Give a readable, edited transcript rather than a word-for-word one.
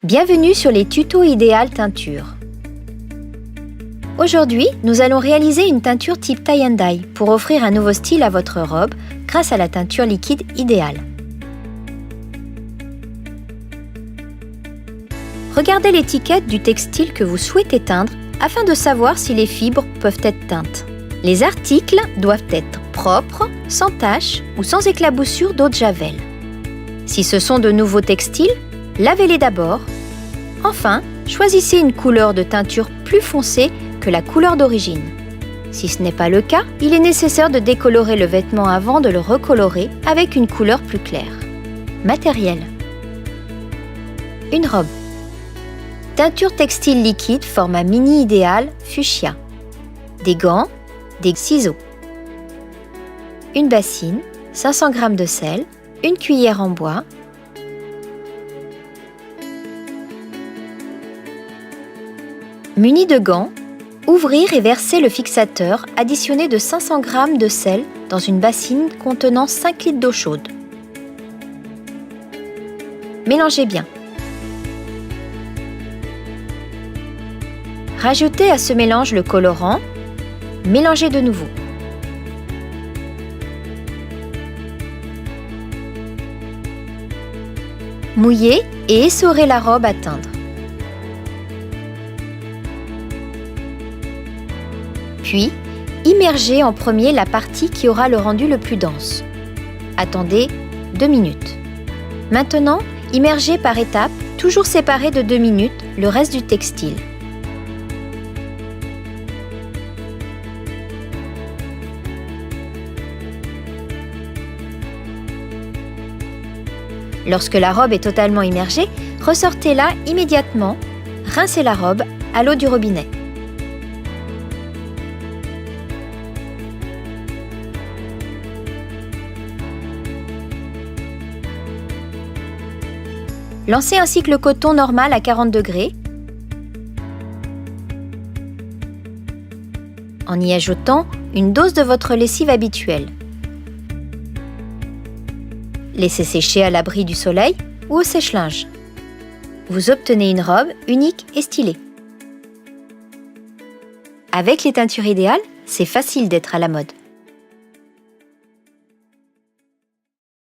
Bienvenue sur les tutos idéal teinture. Aujourd'hui, nous allons réaliser une teinture type tie and dye pour offrir un nouveau style à votre robe grâce à la teinture liquide idéal. Regardez l'étiquette du textile que vous souhaitez teindre afin de savoir si les fibres peuvent être teintes. Les articles doivent être propres, sans taches ou sans éclaboussure d'eau de javel. Si ce sont de nouveaux textiles, lavez-les d'abord. Enfin, choisissez une couleur de teinture plus foncée que la couleur d'origine. Si ce n'est pas le cas, il est nécessaire de décolorer le vêtement avant de le recolorer avec une couleur plus claire. Matériel. Une robe. Teinture textile liquide format mini idéal fuchsia. Des gants, des ciseaux. Une bassine, 500 g de sel, une cuillère en bois, muni de gants, ouvrir et verser le fixateur additionné de 500 g de sel dans une bassine contenant 5 litres d'eau chaude. Mélangez bien. Rajoutez à ce mélange le colorant. Mélangez de nouveau. Mouillez et essorez la robe à teindre. Puis, immergez en premier la partie qui aura le rendu le plus dense. Attendez 2 minutes. Maintenant, immergez par étapes, toujours séparés de 2 minutes, le reste du textile. Lorsque la robe est totalement immergée, ressortez-la immédiatement, rincez la robe à l'eau du robinet. Lancez un cycle coton normal à 40 degrés en y ajoutant une dose de votre lessive habituelle. Laissez sécher à l'abri du soleil ou au sèche-linge. Vous obtenez une robe unique et stylée. Avec les teintures idéales, c'est facile d'être à la mode.